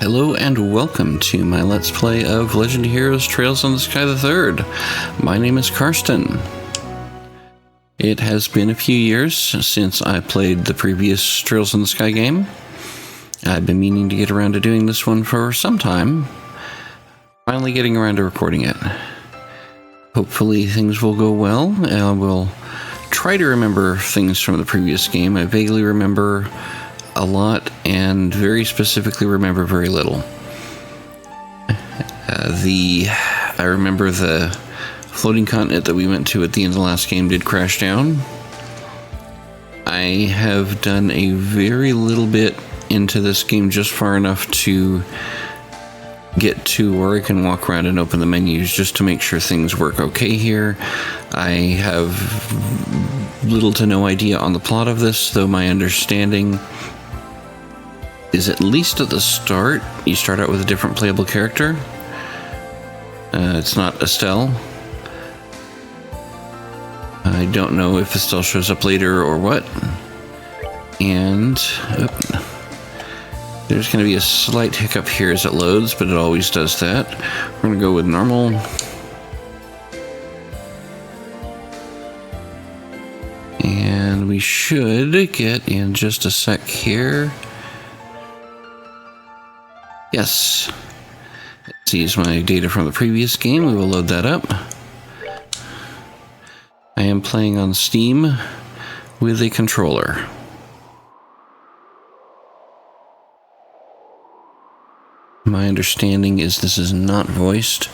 Hello and welcome to my Let's Play of Legend of Heroes Trails in the Sky III. My name is Karsten. It has been a few years since I played the previous Trails in the Sky game. I've been meaning to get around to doing this one for some time. Finally getting around to recording it. Hopefully things will go well. I will try to remember things from the previous game. I vaguely remember a lot and very specifically remember very little. I remember the floating continent that we went to at the end of the last game did crash down. I have done a very little bit into this game, just far enough to get to where I can walk around and open the menus just to make sure things work okay here. I have little to no idea on the plot of this, though my understanding is at least at the start, you start out with a different playable character. It's not Estelle. I don't know if Estelle shows up later or what. And there's going to be a slight hiccup here as it loads, but it always does that. We're going to go with normal. And we should get in just a sec here. Yes. Let's use my data from the previous game. We will load that up. I am playing on Steam with a controller. My understanding is this is not voiced,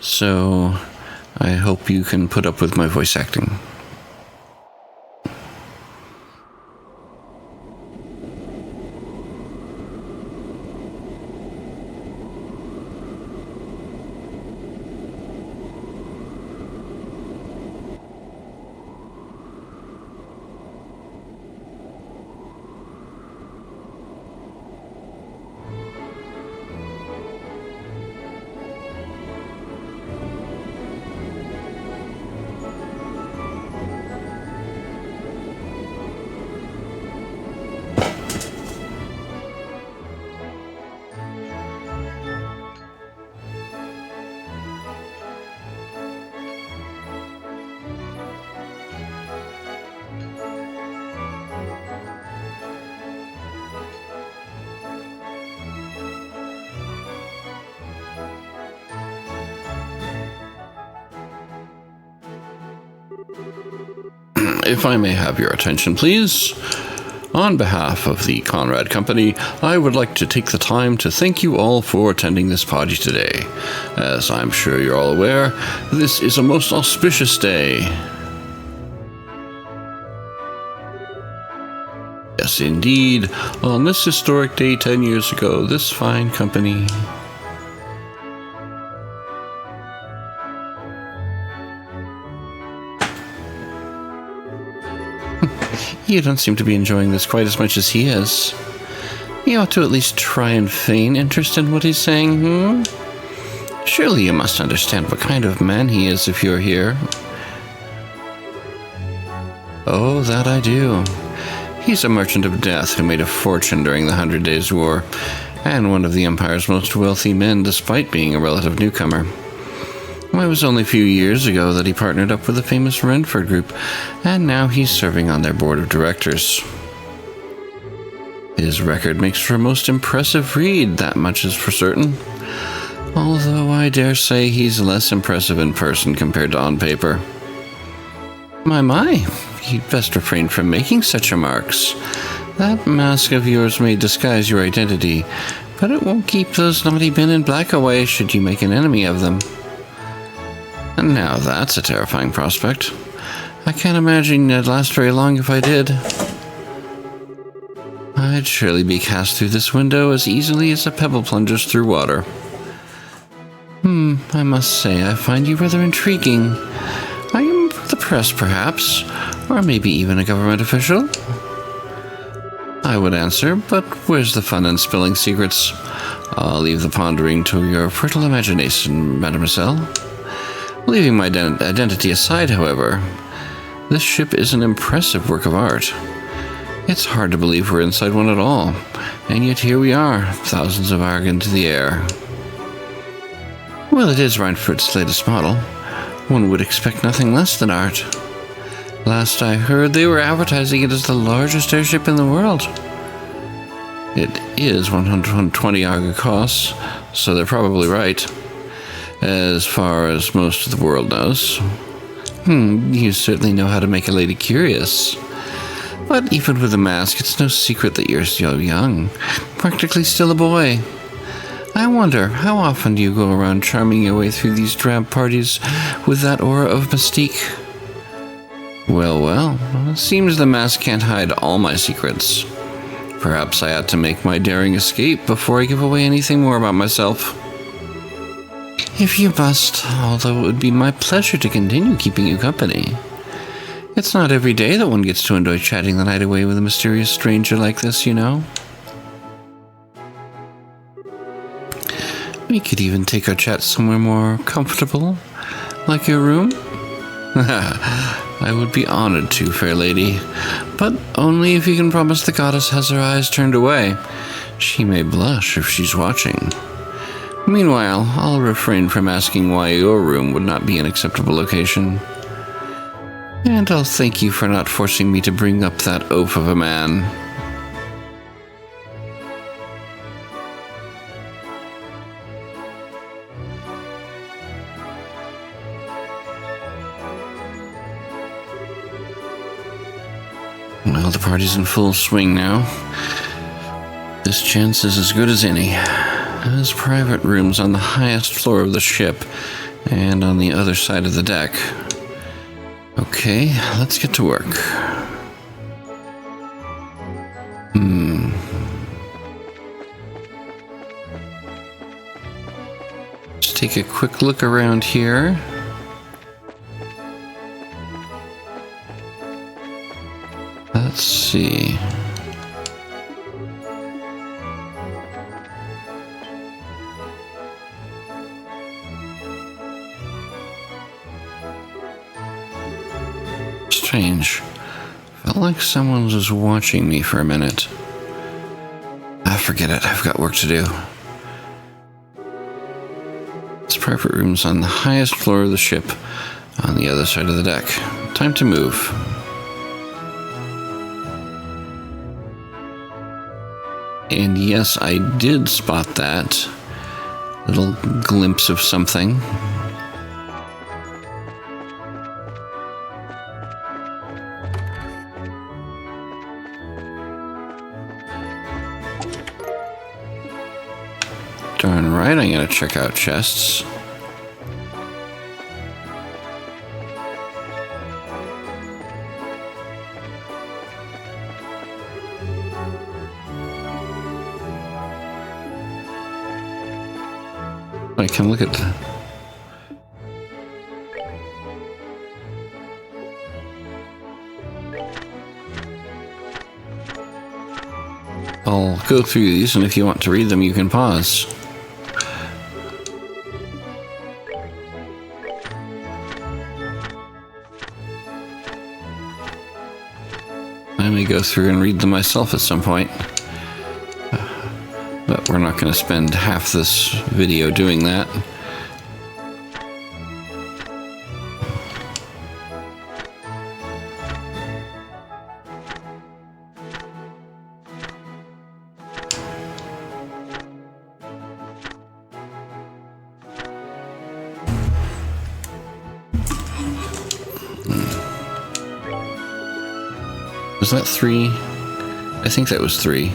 so I hope you can put up with my voice acting. If I may have your attention, please. On behalf of the Conrad Company, I would like to take the time to thank you all for attending this party today. As I'm sure you're all aware, this is a most auspicious day. Yes, indeed. On this historic day 10 years ago, this fine company... You don't seem to be enjoying this quite as much as he is. You ought to at least try and feign interest in what he's saying, Surely you must understand what kind of man he is if you're here. Oh, that I do. He's a merchant of death who made a fortune during the 100 Days' War, and one of the Empire's most wealthy men despite being a relative newcomer. It was only a few years ago that he partnered up with the famous Renford Group, and now he's serving on their board of directors. His record makes for a most impressive read, that much is for certain. Although I dare say he's less impressive in person compared to on paper. My, you'd best refrain from making such remarks. That mask of yours may disguise your identity, but it won't keep those naughty men in black away should you make an enemy of them. And now that's a terrifying prospect. I can't imagine it'd last very long if I did. I'd surely be cast through this window as easily as a pebble plunges through water. I must say I find you rather intriguing. Are you the press, perhaps? Or maybe even a government official? I would answer, but where's the fun in spilling secrets? I'll leave the pondering to your fertile imagination, mademoiselle. Leaving my identity aside, however, this ship is an impressive work of art. It's hard to believe we're inside one at all. And yet here we are, thousands of arg into the air. Well, it is right for its latest model. One would expect nothing less than art. Last I heard, they were advertising it as the largest airship in the world. It is 120 arg costs, so they're probably right, as far as most of the world knows. You certainly know how to make a lady curious. But even with a mask, it's no secret that you're so young, practically still a boy. I wonder, how often do you go around charming your way through these drab parties with that aura of mystique? Well, it seems the mask can't hide all my secrets. Perhaps I ought to make my daring escape before I give away anything more about myself. If you must, although it would be my pleasure to continue keeping you company. It's not every day that one gets to enjoy chatting the night away with a mysterious stranger like this, you know? We could even take our chat somewhere more comfortable, like your room. I would be honored to, fair lady, but only if you can promise the goddess has her eyes turned away. She may blush if she's watching. Meanwhile, I'll refrain from asking why your room would not be an acceptable location. And I'll thank you for not forcing me to bring up that oaf of a man. Well, the party's in full swing now. This chance is as good as any. There's private rooms on the highest floor of the ship, and on the other side of the deck. Okay, let's get to work. Just take a quick look around here. Let's see. Strange. Felt like someone was watching me for a minute. Forget it. I've got work to do. This private room's on the highest floor of the ship, on the other side of the deck. Time to move. And yes, I did spot that little glimpse of something. Darn right, I'm gonna check out chests. I can look at the... I'll go through these, and if you want to read them, you can pause. I may go through and read them myself at some point. But we're not going to spend half this video doing that. Was that 3? I think that was 3.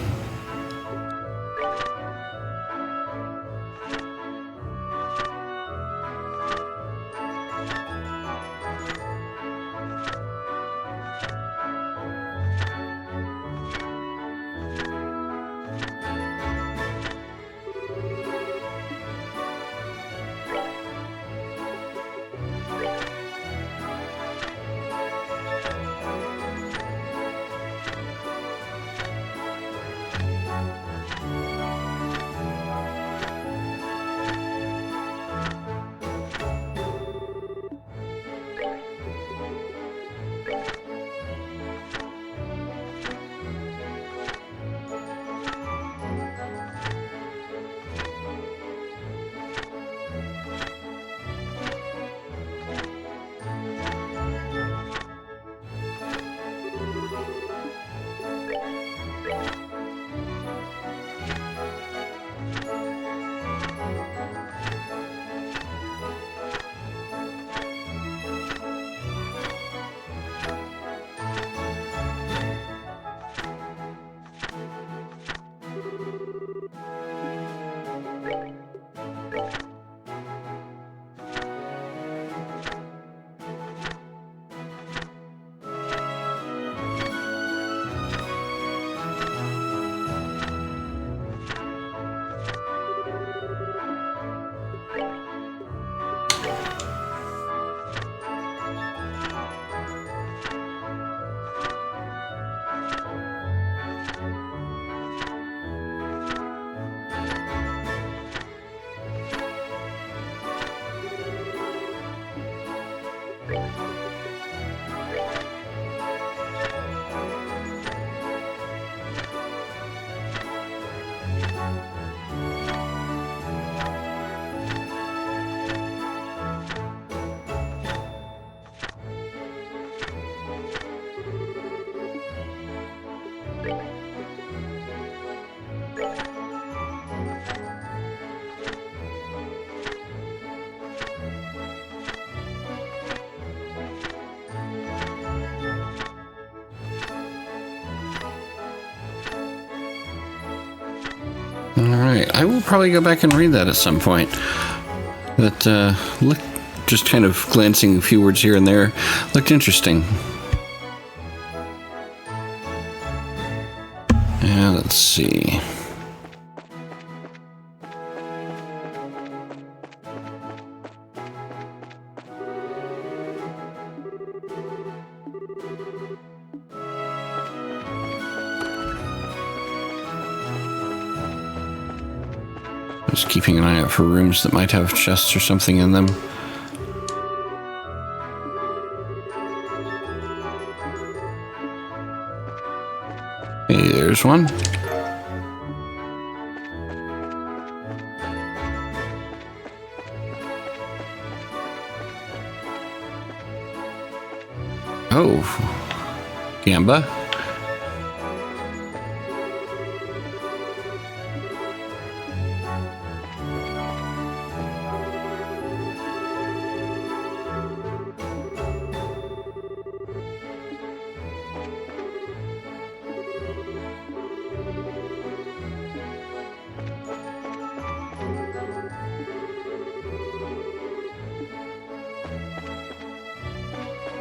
Alright, I will probably go back and read that at some point. But, look, just kind of glancing a few words here and there, looked interesting. Yeah, let's see. Just keeping an eye out for rooms that might have chests or something in them. Hey, there's one. Oh, Gamba.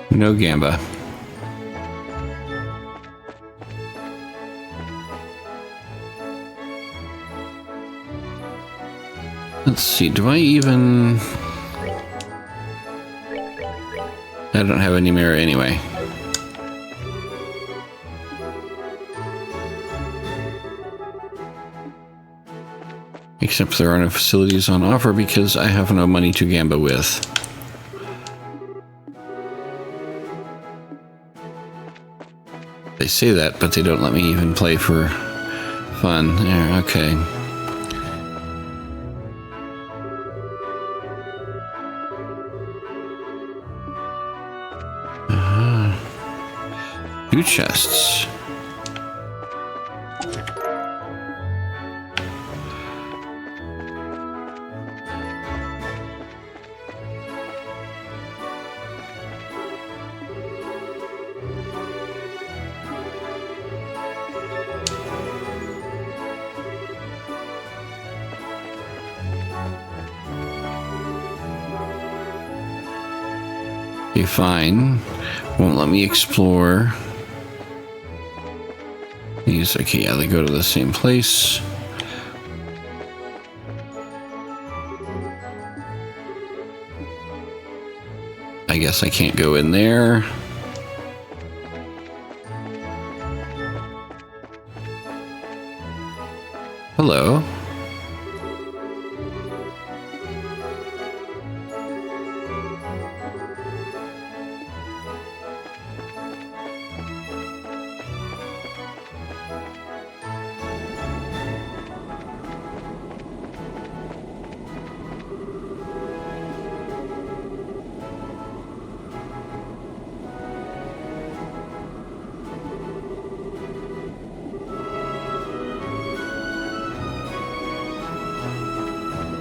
No Gamba. Let's see, do I even... I don't have any mirror anyway. Except there are no facilities on offer because I have no money to Gamba with. They say that, but they don't let me even play for fun. Yeah, okay. Two chests. Okay, fine. Won't let me explore. These, okay, yeah, they go to the same place. I guess I can't go in there. Hello.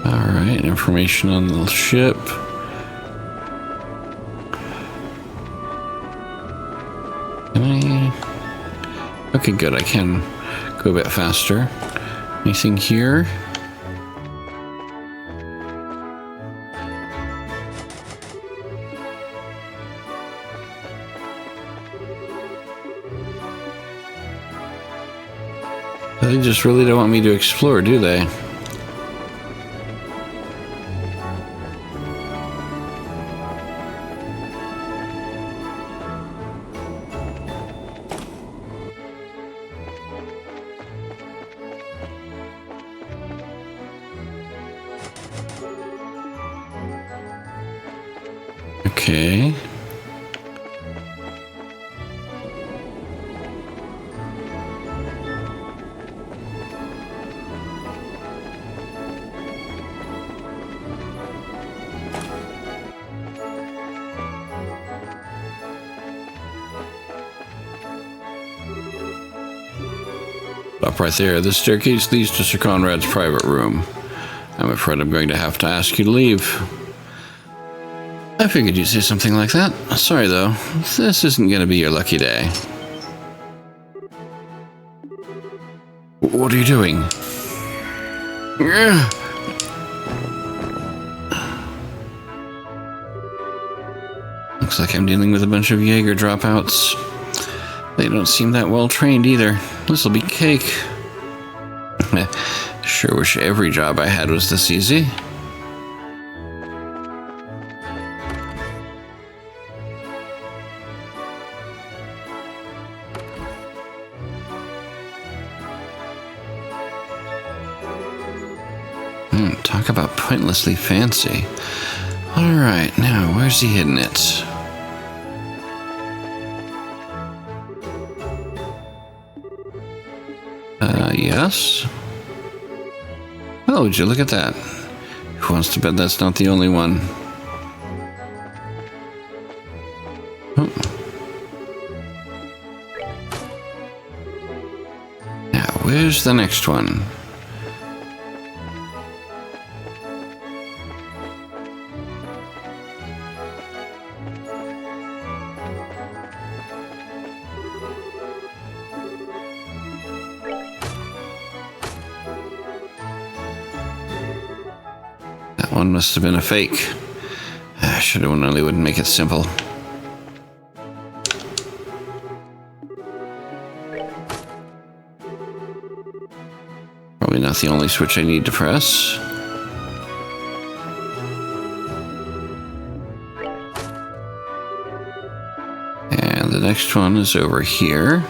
Alright, information on the ship. Can I... Okay, good, I can go a bit faster. Anything here? They just really don't want me to explore, do they? Okay. Up right there. This staircase leads to Sir Conrad's private room. I'm afraid I'm going to have to ask you to leave. I figured you'd say something like that. Sorry, though. This isn't going to be your lucky day. What are you doing? Looks like I'm dealing with a bunch of Jaeger dropouts. They don't seem that well trained either. This'll be cake. Sure wish every job I had was this easy. Talk about pointlessly fancy. Alright, now where's he hidden it? Yes? Oh, would you look at that? Who wants to bet that's not the only one? Oh. Now, where's the next one? One must have been a fake. I should have known they wouldn't make it simple. Probably not the only switch I need to press. And the next one is over here.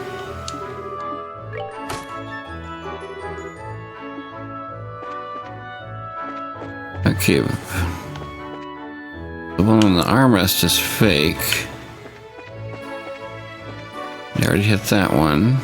Okay, the one on the armrest is fake. I already hit that one.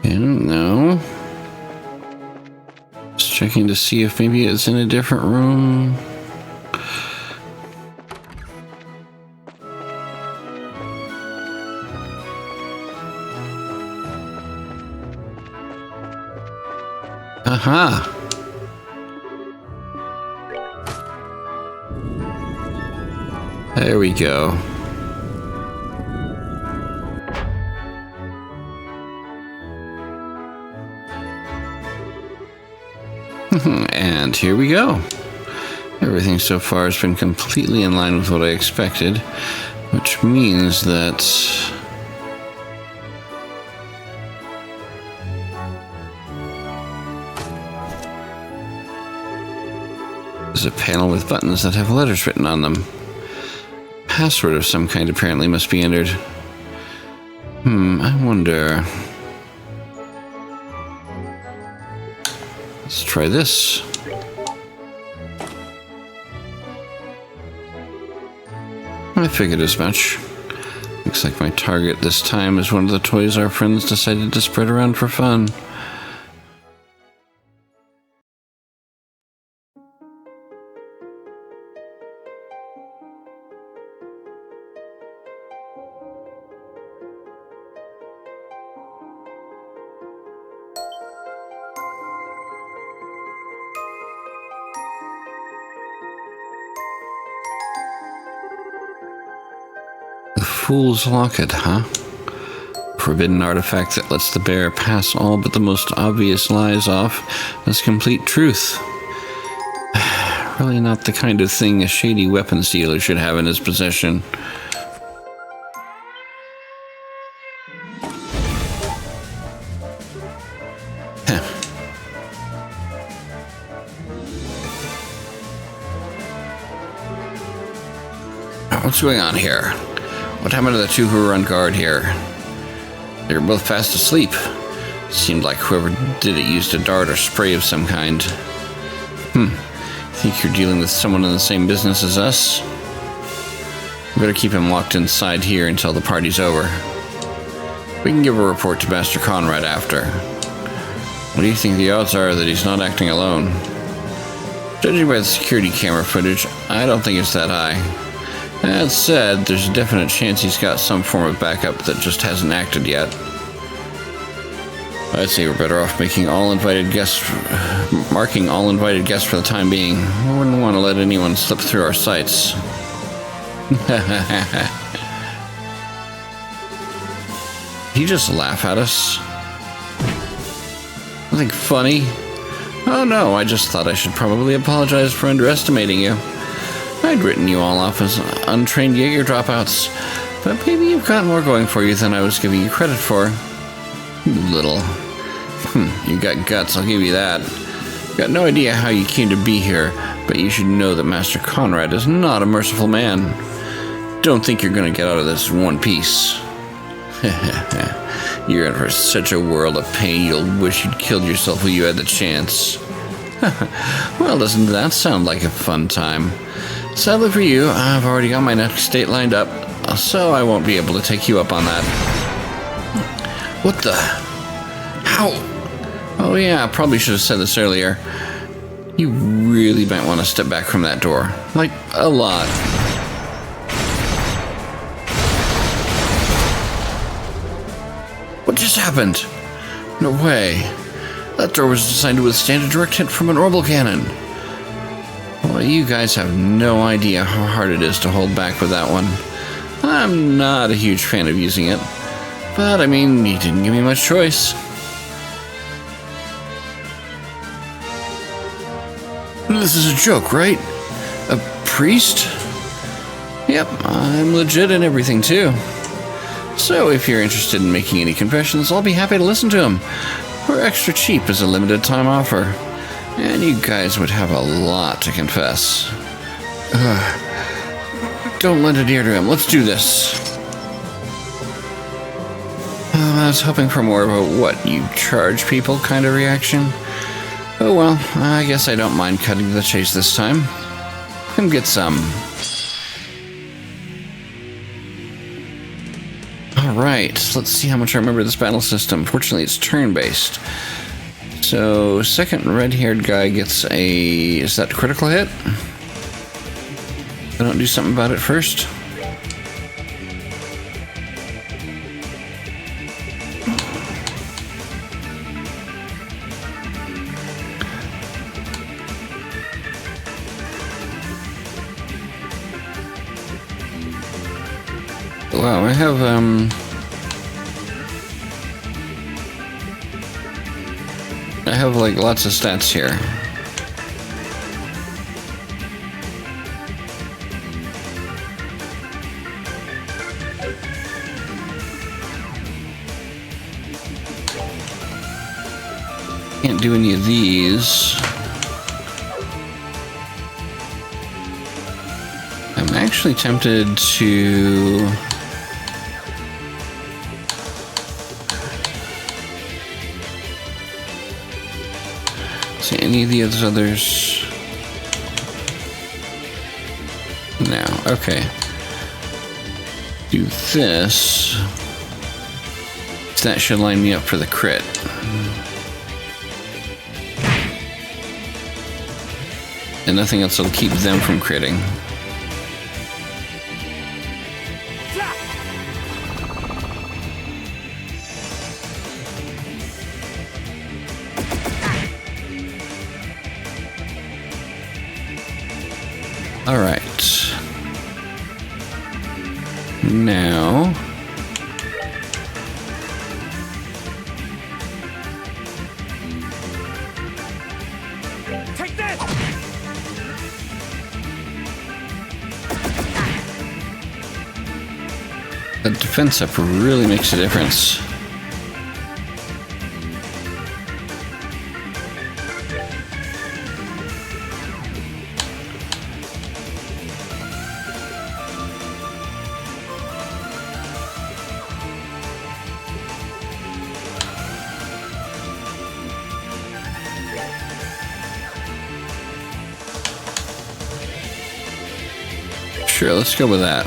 I don't know. Just checking to see if maybe it's in a different room. Aha! There we go. And here we go. Everything so far has been completely in line with what I expected, which means that there's a panel with buttons that have letters written on them. Password of some kind apparently must be entered. I wonder. Let's try this. I figured as much. Looks like my target this time is one of the toys our friends decided to spread around for fun. Fool's Locket, huh? Forbidden artifact that lets the bearer pass all but the most obvious lies off as complete truth. Probably not the kind of thing a shady weapons dealer should have in his possession. What's going on here? What happened to the two who were on guard here? They were both fast asleep. Seemed like whoever did it used a dart or spray of some kind. Think you're dealing with someone in the same business as us? We better keep him locked inside here until the party's over. We can give a report to Master Conrad after. What do you think the odds are that he's not acting alone? Judging by the security camera footage, I don't think it's that high. That said, there's a definite chance he's got some form of backup that just hasn't acted yet. I'd say we're better off marking all invited guests for the time being. We wouldn't want to let anyone slip through our sights. Did he just laugh at us? Nothing funny? Oh no, I just thought I should probably apologize for underestimating you. I'd written you all off as untrained Jaeger dropouts, but maybe you've got more going for you than I was giving you credit for. You little... you got guts, I'll give you that. Got no idea how you came to be here, but you should know that Master Conrad is not a merciful man. Don't think you're gonna get out of this in one piece. You're in for such a world of pain you'll wish you'd killed yourself when you had the chance. Well, doesn't that sound like a fun time? Sadly for you, I've already got my next date lined up, so I won't be able to take you up on that. What the? How? Oh yeah, probably should have said this earlier. You really might want to step back from that door. Like, a lot. What just happened? No way. That door was designed to withstand a direct hit from an orbital cannon. Well, you guys have no idea how hard it is to hold back with that one. I'm not a huge fan of using it. But, I mean, you didn't give me much choice. This is a joke, right? A priest? Yep, I'm legit and everything, too. So, if you're interested in making any confessions, I'll be happy to listen to them. We're extra cheap as a limited time offer. And you guys would have a lot to confess. Don't lend an ear to him. Let's do this. I was hoping for more of a what you charge people kind of reaction. Oh well, I guess I don't mind cutting to the chase this time. Come get some. Alright, let's see how much I remember this battle system. Fortunately, it's turn-based. So, second red-haired guy gets a... Is that a critical hit? I don't do something about it first. Wow, I have, like, lots of stats here. Can't do any of these. I'm actually tempted to... See any of the others? No, okay. Do this. That should line me up for the crit. And nothing else will keep them from critting. All right. Now, take this. The defense up really makes a difference. Sure, let's go with that.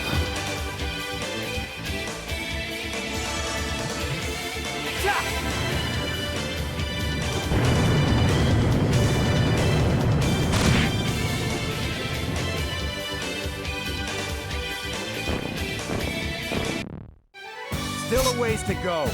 Still a ways to go.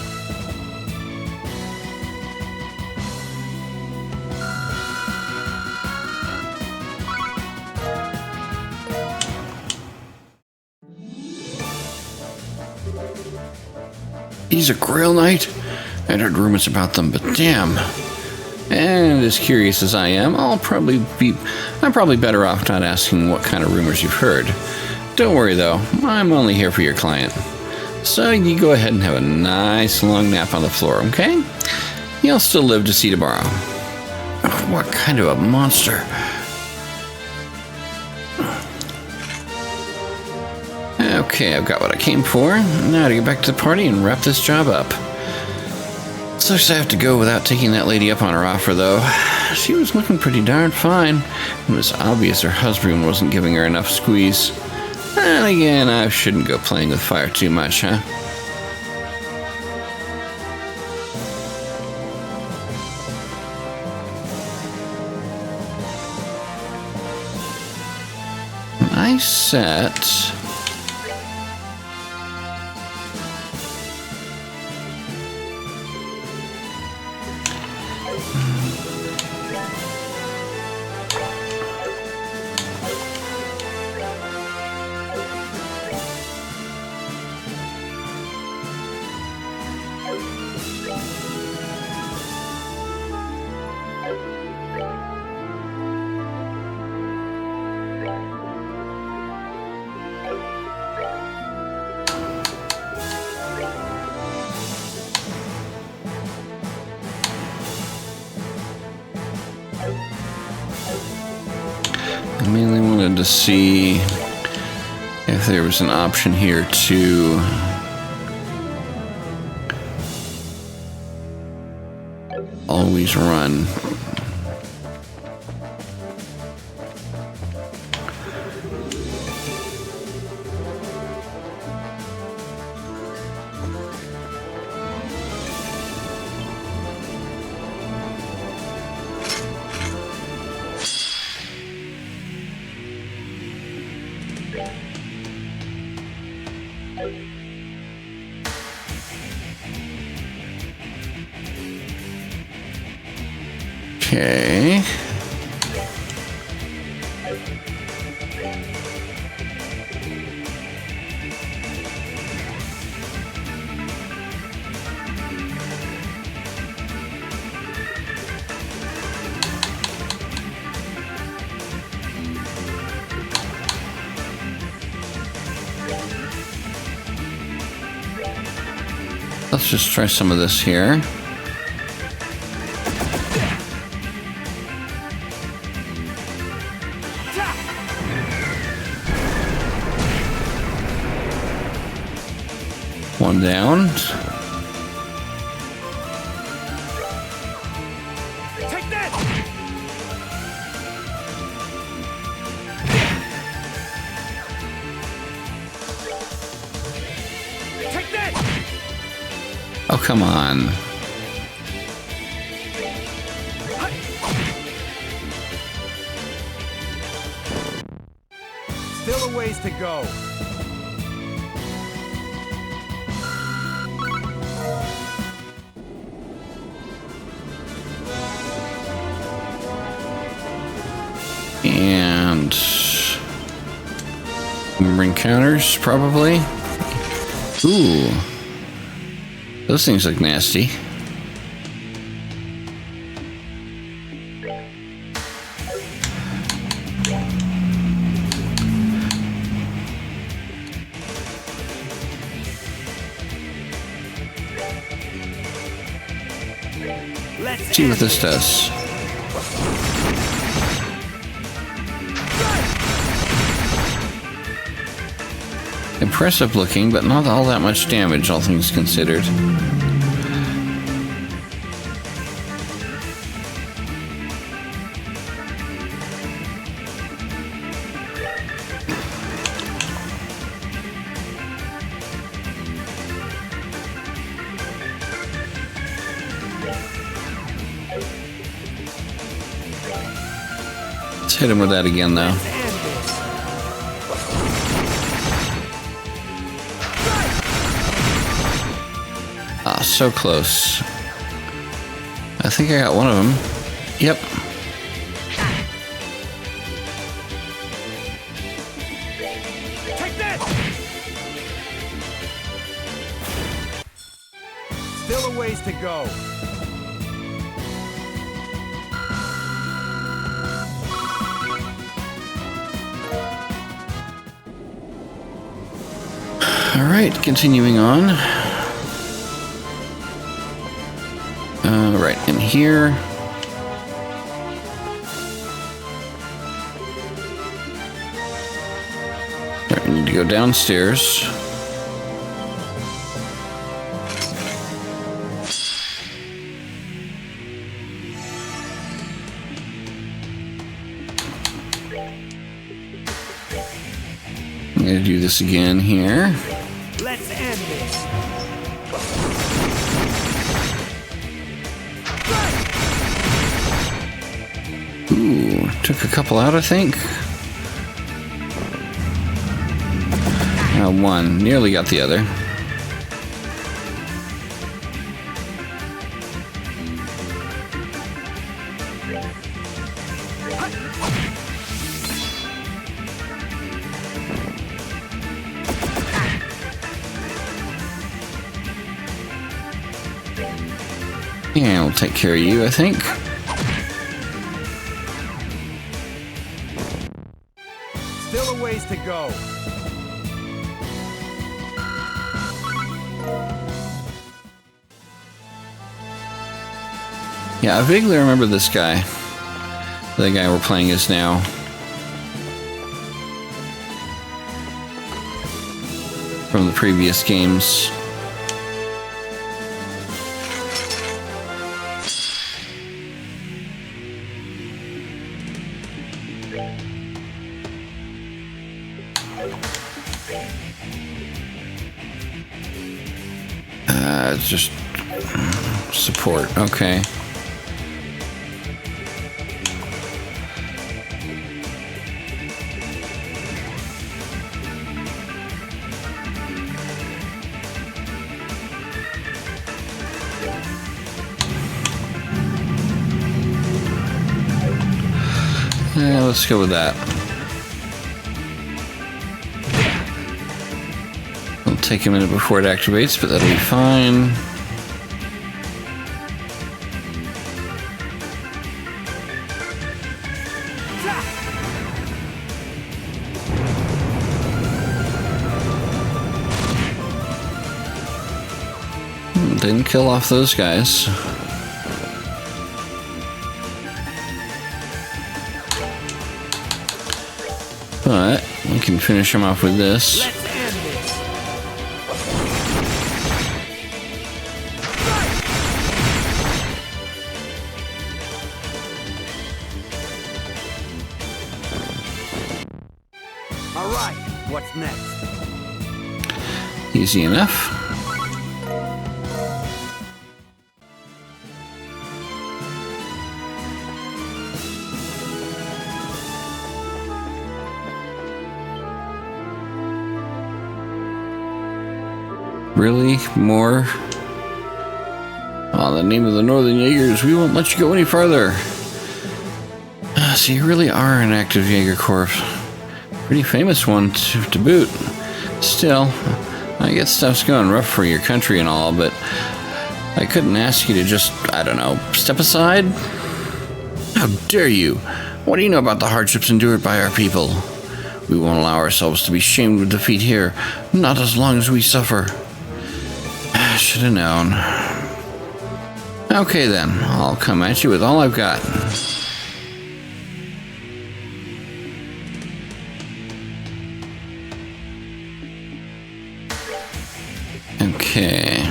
He's a grill knight? I'd heard rumors about them, but damn. And as curious as I am, I'm probably better off not asking what kind of rumors you've heard. Don't worry though, I'm only here for your client. So you go ahead and have a nice long nap on the floor, okay? You'll still live to see tomorrow. Oh, what kind of a monster? Okay, I've got what I came for. Now to get back to the party and wrap this job up. Sucks I have to go without taking that lady up on her offer, though. She was looking pretty darn fine. It was obvious her husband wasn't giving her enough squeeze. And again, I shouldn't go playing with fire too much, huh? I set... I mainly wanted to see if there was an option here to always run. Okay. Let's just try some of this here. One down. Take that! Take that! Oh, come on. Still a ways to go. And bring counters, probably. Ooh. Those things look nasty. See what this does. Impressive looking, but not all that much damage, all things considered. Let's hit him with that again, though. Ah, so close. I think I got one of them. Yep. Take that! Still a ways to go. All right, continuing on. Right in here. Right, we need to go downstairs. I'm gonna do this again here. Let's end this. Ooh, took a couple out, I think. One. Nearly got the other. Yeah, we'll take care of you, I think. Still a ways to go. Yeah, I vaguely remember this guy. The guy we're playing as now. From the previous games. It's just support. Okay. Yeah, let's go with that. It'll take a minute before it activates, but that'll be fine. Didn't kill off those guys. But we can finish them off with this. Let's end this. All right, what's next? Easy enough. Really? More? Oh, in the name of the Northern Jaegers, we won't let you go any further. So you really are an active Jaeger Corps. Pretty famous one to boot. Still, I get stuff's going rough for your country and all, but I couldn't ask you to just, I don't know, step aside? How dare you? What do you know about the hardships endured by our people? We won't allow ourselves to be shamed with defeat here, not as long as we suffer. Should have known. Okay then, I'll come at you with all I've got. Okay.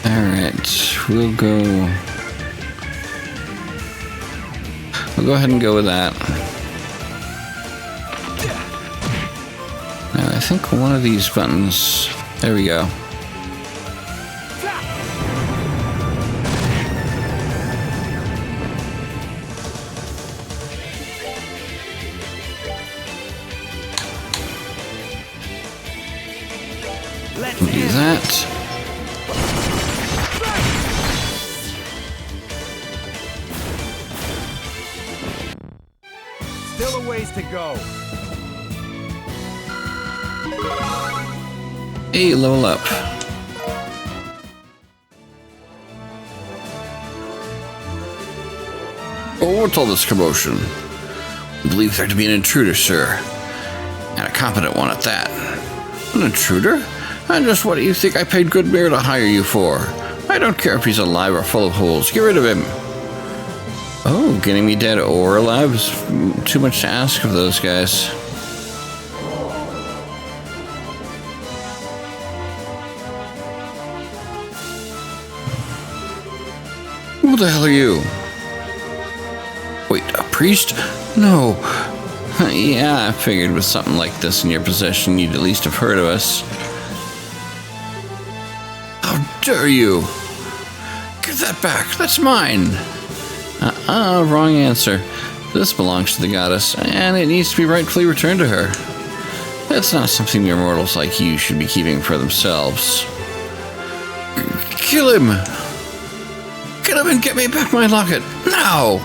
Alright, we'll go ahead and go with that. Now I think one of these buttons, there we go. We'll do that. Still a ways to go. Hey, level up. Oh, what's all this commotion? We believe there to be an intruder, sir. And a competent one at that. An intruder? And just what do you think I paid good bear to hire you for? I don't care if he's alive or full of holes. Get rid of him. Oh, getting me dead or alive is too much to ask of those guys. Who the hell are you? Wait, a priest? No. Yeah, I figured with something like this in your possession, you'd at least have heard of us. How dare you? Give that back. That's mine. Wrong answer. This belongs to the goddess, and it needs to be rightfully returned to her. That's not something mere mortals like you should be keeping for themselves. Kill him! Kill him and get me back my locket, now!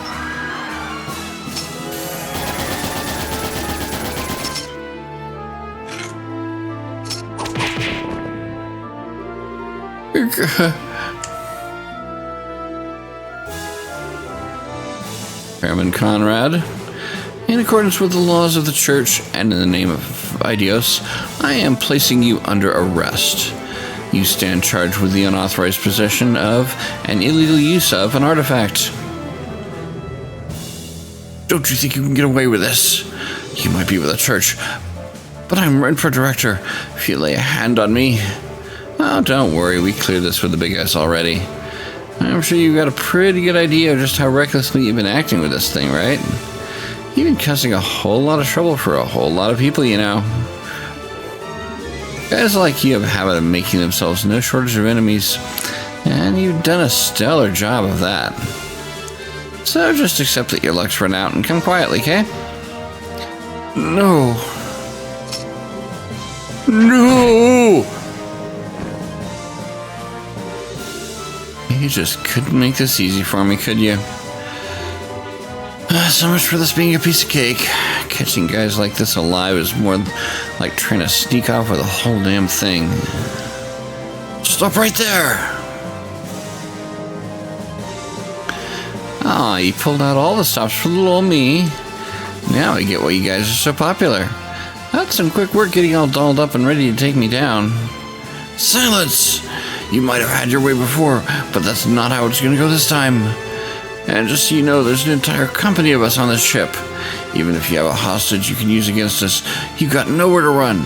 Chairman Conrad, in accordance with the laws of the church and in the name of Idios, I am placing you under arrest. You stand charged with the unauthorized possession of and illegal use of an artifact. Don't you think you can get away with this? You might be with the church, but I'm running for director. If you lay a hand on me... Oh, don't worry, we cleared this with the big guys already. I'm sure you've got a pretty good idea of just how recklessly you've been acting with this thing, right? You've been causing a whole lot of trouble for a whole lot of people, you know. Guys like you have a habit of making themselves no shortage of enemies, and you've done a stellar job of that. So just accept that your luck's run out and come quietly, okay? No. No! You just couldn't make this easy for me, could you? So much for this being a piece of cake. Catching guys like this alive is more like trying to sneak off with a whole damn thing. Stop right there! Ah, you pulled out all the stops for little old me. Now I get why you guys are so popular. That's some quick work getting all dolled up and ready to take me down. Silence! You might have had your way before, but that's not how it's gonna go this time. And just so you know, there's an entire company of us on this ship. Even if you have a hostage you can use against us, you got nowhere to run.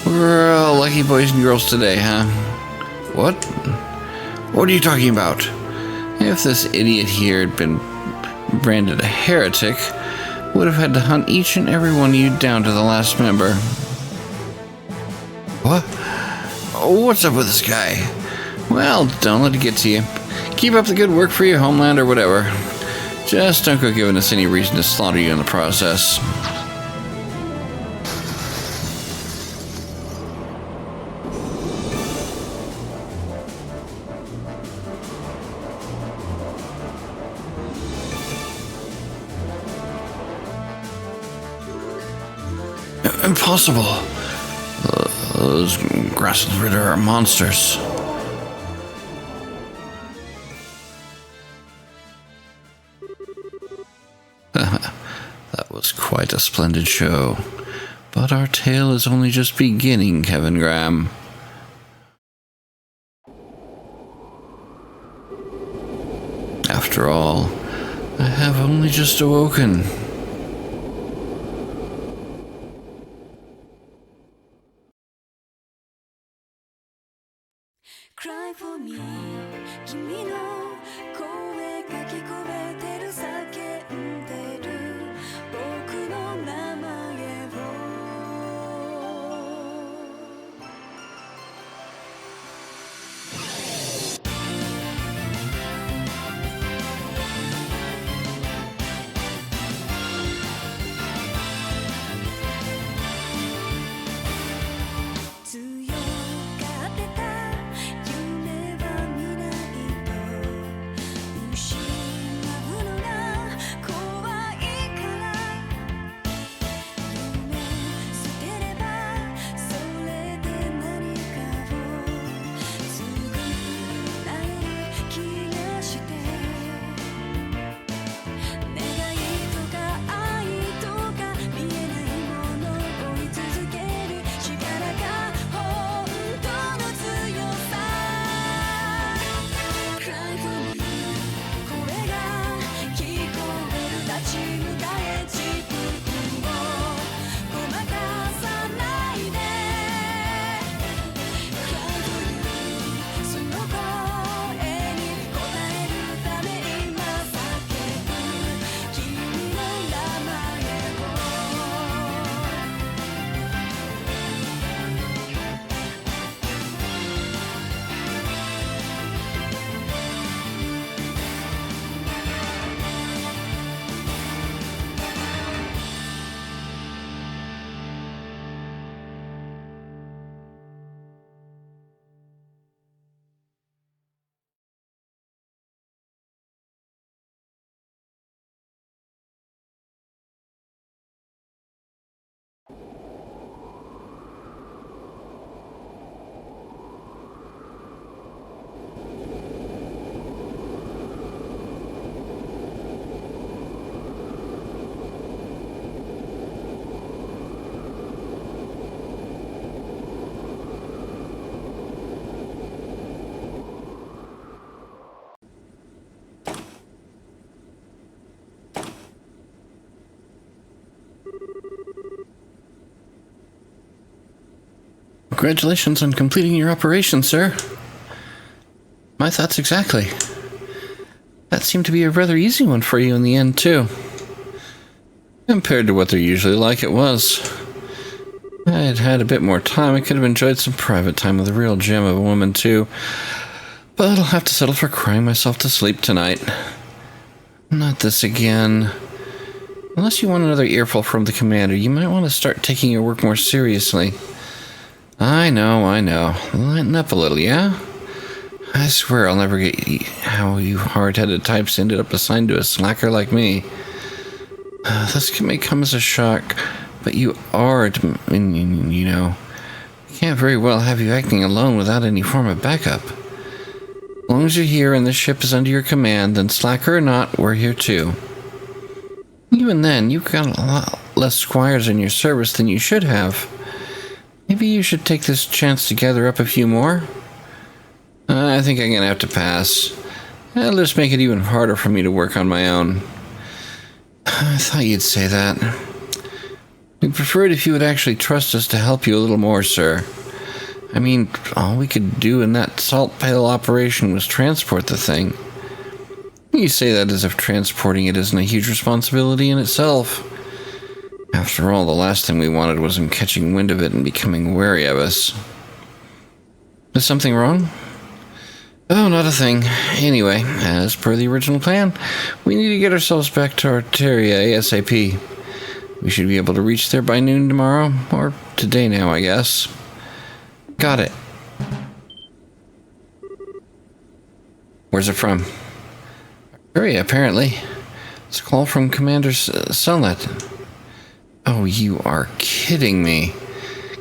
We're all lucky boys and girls today, huh? What? What are you talking about? If this idiot here had been branded a heretic, would have had to hunt each and every one of you down to the last member. What? What's up with this guy? Well, don't let it get to you. Keep up the good work for your homeland or whatever. Just don't go giving us any reason to slaughter you in the process. Impossible. Those grassland ritter are monsters. That was quite a splendid show. But our tale is only just beginning, Kevin Graham. After all, I have only just awoken. Cry for me 君の声が聞こえてる叫んでる僕の名前を強がってた夢は見ないと失うのが怖いから夢捨てればそれで何かを作られる気がして願いとか愛とか見えないものを追い続ける力が本当の強さ Cry for me 声が聞こえる立ち向かえ自分をごまかさないで Cry for you その声に応えるため今叫ぶ君の名前をCongratulations on completing your operation, sir. My thoughts exactly. That seemed to be a rather easy one for you in the end, too. Compared to what they're usually like, it was. If I had had a bit more time, I could have enjoyed some private time with a real gem of a woman, too. But I'll have to settle for crying myself to sleep tonight. Not this again. Unless you want another earful from the commander, you might want to start taking your work more seriously. I know. Lighten up a little, yeah? I swear I'll never get how you hard-headed types ended up assigned to a slacker like me. This may come as a shock, but you are, you know. I can't very well have you acting alone without any form of backup. As long as you're here and this ship is under your command, then slacker or not, we're here too. Even then, you've got a lot less squires in your service than you should have. Maybe you should take this chance to gather up a few more? I think I'm gonna have to pass. That'll just make it even harder for me to work on my own. I thought you'd say that. We'd prefer it if you would actually trust us to help you a little more, sir. I mean, all we could do in that salt pail operation was transport the thing. You say that as if transporting it isn't a huge responsibility in itself. After all, the last thing we wanted was him catching wind of it and becoming wary of us. Is something wrong? Oh, not a thing. Anyway, as per the original plan, we need to get ourselves back to Arteria ASAP. We should be able to reach there by noon tomorrow, or today now, I guess. Got it. Where's it from? Hurry, apparently. It's a call from Commander Sunlet. Oh, you are kidding me.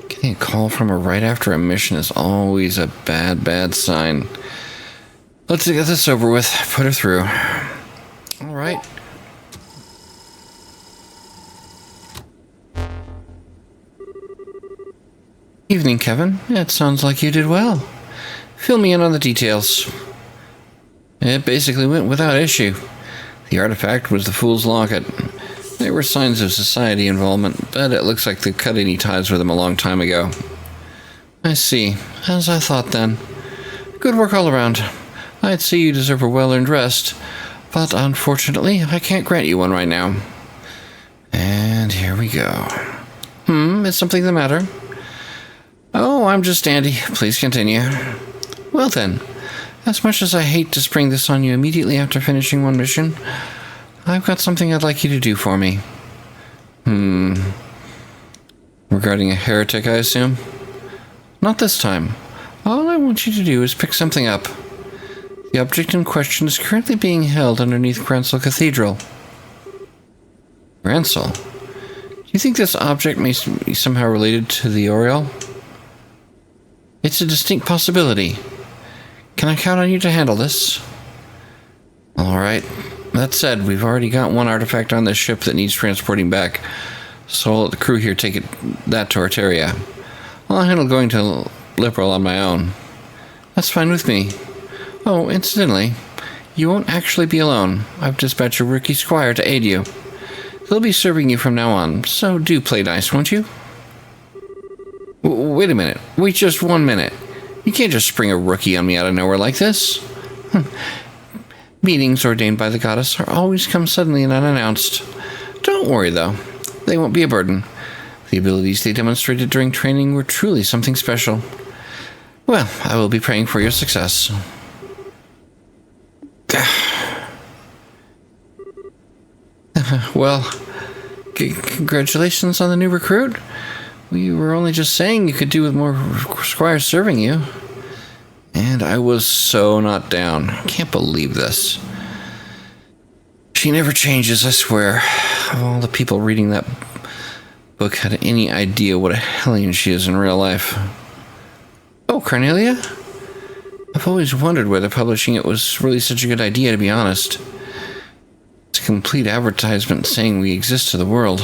Getting a call from her right after a mission is always a bad sign. Let's get this over with. Put her through. All right. Evening, Kevin. It sounds like you did well. Fill me in on the details. It basically went without issue. The artifact was the Fool's Locket. There were signs of society involvement, but it looks like they've cut any ties with them a long time ago. I see. As I thought then. Good work all around. I'd say you deserve a well-earned rest, but unfortunately, I can't grant you one right now. And here we go. Is something the matter? Oh, I'm just Andy. Please continue. Well then, as much as I hate to spring this on you immediately after finishing one mission, I've got something I'd like you to do for me. Regarding a heretic, I assume? Not this time. All I want you to do is pick something up. The object in question is currently being held underneath Gransel Cathedral. Gransel? Do you think this object may be somehow related to the Oriole? It's a distinct possibility. Can I count on you to handle this? Alright. That said, we've already got one artifact on this ship that needs transporting back, so I'll let the crew here take that to Arteria. I'll handle going to Liberal on my own. That's fine with me. Oh, incidentally, you won't actually be alone. I've dispatched a rookie squire to aid you. He'll be serving you from now on, so do play nice, won't you? Wait a minute. Wait just 1 minute. You can't just spring a rookie on me out of nowhere like this. Meetings ordained by the goddess are always come suddenly and unannounced. Don't worry, though. They won't be a burden. The abilities they demonstrated during training were truly something special. Well, I will be praying for your success. Well, congratulations on the new recruit. We were only just saying you could do with more squires serving you. And I was so not down. I can't believe this. She never changes, I swear. Of all the people reading that book had any idea what a hellion she is in real life. Oh, Cornelia? I've always wondered whether publishing it was really such a good idea, to be honest. It's a complete advertisement saying we exist to the world.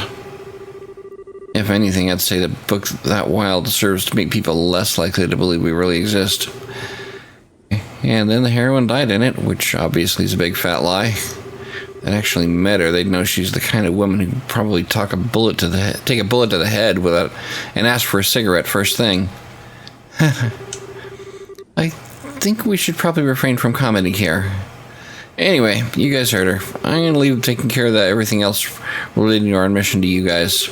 If anything, I'd say the book that wild serves to make people less likely to believe we really exist. And then the heroine died in it, which obviously is a big fat lie. If I actually met her, they'd know she's the kind of woman who'd probably take a bullet to the head without and ask for a cigarette first thing. I think we should probably refrain from commenting here. Anyway, you guys heard her. I'm gonna leave taking care of everything else relating to our mission to you guys.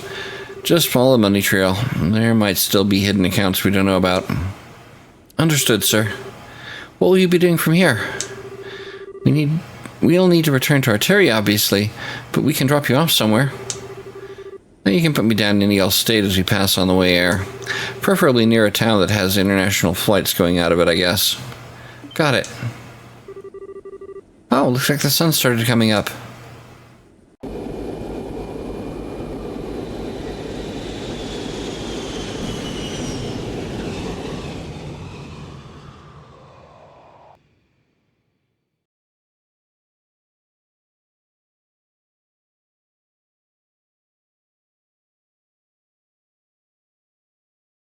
Just follow the money trail. There might still be hidden accounts we don't know about. Understood, sir. What will you be doing from here? We'll need to return to Arteria, obviously, but we can drop you off somewhere. You can put me down in any old state as we pass on the way air. Preferably near a town that has international flights going out of it, I guess. Got it. Oh, looks like the sun started coming up.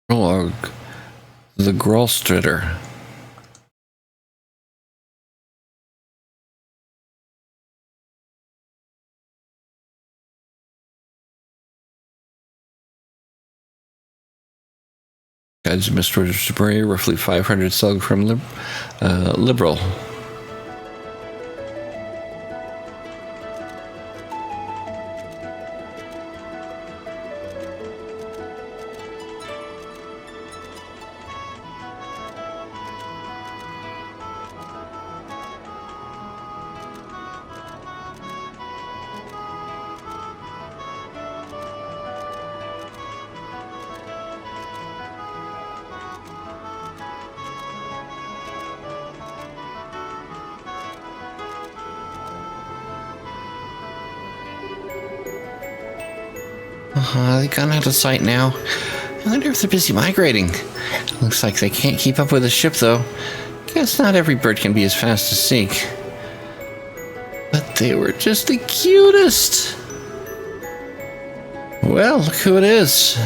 Prologue. The Grolstritter. Guides Mr. Spray, roughly 500 slug from Liberal. They've gone out of sight now. I wonder if they're busy migrating. Looks like they can't keep up with the ship, though. Guess not every bird can be as fast as Seek. But they were just the cutest. Well, look who it is.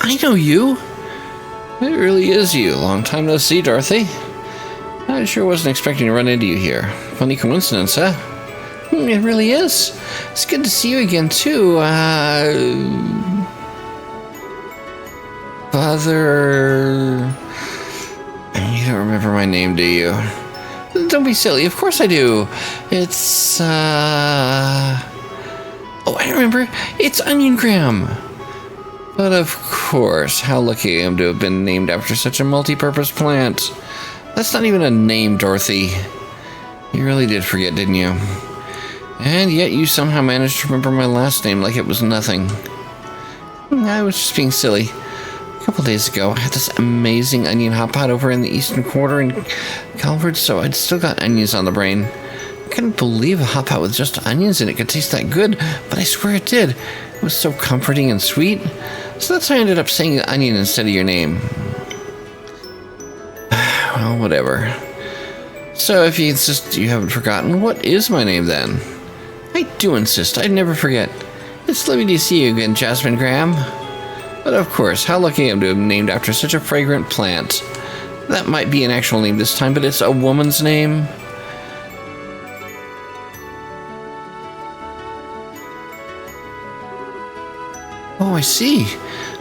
I know you. It really is you. Long time no see, Dorothy. I sure wasn't expecting to run into you here. Funny coincidence, huh? It really is. It's good to see you again, too. Father... You don't remember my name, do you? Don't be silly. Of course I do. It's, Oh, I remember. It's Onion Graham. But of course, how lucky I am to have been named after such a multi-purpose plant. That's not even a name, Dorothy. You really did forget, didn't you? And yet you somehow managed to remember my last name like it was nothing. I was just being silly. A couple days ago, I had this amazing onion hot pot over in the Eastern Quarter in Calvert, so I'd still got onions on the brain. I couldn't believe a hot pot with just onions in it could taste that good, but I swear it did. It was so comforting and sweet. So that's how I ended up saying onion instead of your name. Well, whatever. So if you insist you haven't forgotten, what is my name then? I do insist. I'd never forget. It's lovely to see you again, Jasmine Graham. But of course, how lucky I am to have been named after such a fragrant plant. That might be an actual name this time, but it's a woman's name. Oh, I see.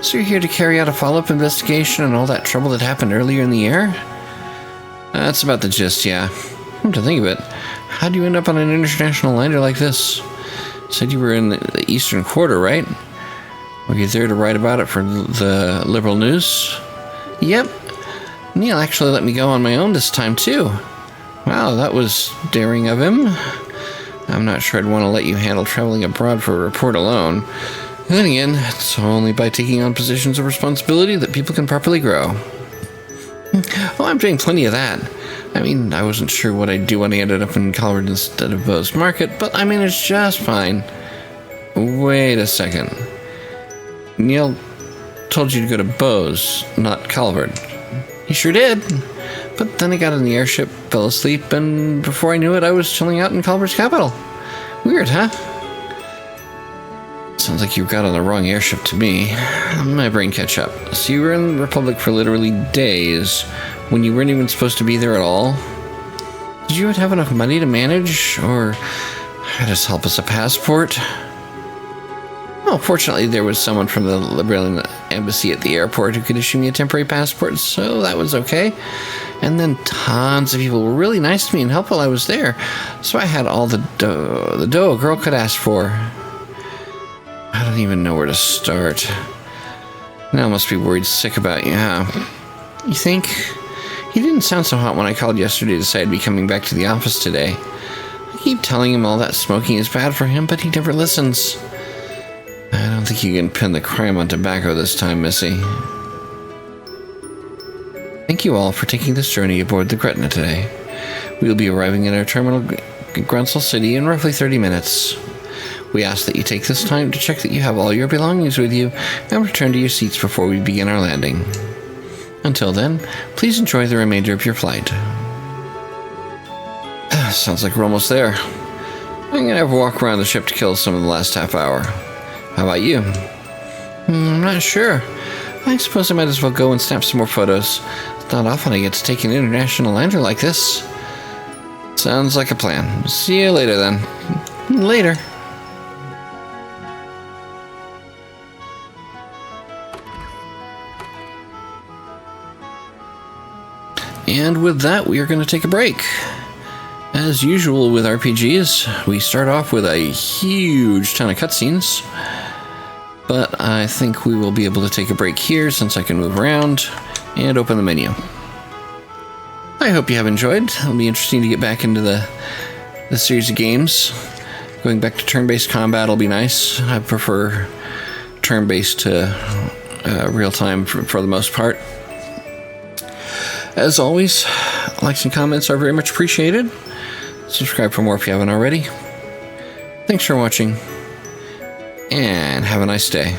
So you're here to carry out a follow-up investigation on all that trouble that happened earlier in the year? That's about the gist, yeah. Come to think of it, how'd you end up on an international liner like this? Said you were in the Eastern Quarter, right? Were you there to write about it for the Liberal News? Yep. Neil actually let me go on my own this time, too. Wow, that was daring of him. I'm not sure I'd want to let you handle traveling abroad for a report alone. Then again, it's only by taking on positions of responsibility that people can properly grow. Oh, I'm doing plenty of that. I mean, I wasn't sure what I'd do when I ended up in Calvert instead of Bose Market, but I managed just fine. Wait a second. Neil told you to go to Bose, not Calvert. He sure did. But then I got in the airship, fell asleep, and before I knew it, I was chilling out in Calvert's capital. Weird, huh? Sounds like you got on the wrong airship to me. My brain catch up. So you were in the Republic for literally days, when you weren't even supposed to be there at all? Did you have enough money to manage, or had us help us a passport? Well, fortunately, there was someone from the Liberian embassy at the airport who could issue me a temporary passport, so that was okay. And then tons of people were really nice to me and helpful while I was there, so I had all the dough a girl could ask for. I don't even know where to start. Now I must be worried sick about you, huh? You think? He didn't sound so hot when I called yesterday to say I'd be coming back to the office today. I keep telling him all that smoking is bad for him, but he never listens. I don't think you can pin the crime on tobacco this time, Missy. Thank you all for taking this journey aboard the Gretna today. We will be arriving at our terminal in Grunsel City in roughly 30 minutes. We ask that you take this time to check that you have all your belongings with you and return to your seats before we begin our landing. Until then, please enjoy the remainder of your flight. Sounds like we're almost there. I'm gonna have a walk around the ship to kill some of the last half hour. How about you? I'm not sure. I suppose I might as well go and snap some more photos. It's not often I get to take an international lander like this. Sounds like a plan. See you later then. Later. And with that, we are going to take a break. As usual with RPGs, we start off with a huge ton of cutscenes, but I think we will be able to take a break here since I can move around and open the menu. I hope you have enjoyed. It'll be interesting to get back into the series of games. Going back to turn-based combat will be nice. I prefer turn-based to real-time for the most part. As always, likes and comments are very much appreciated. Subscribe for more if you haven't already. Thanks for watching, and have a nice day.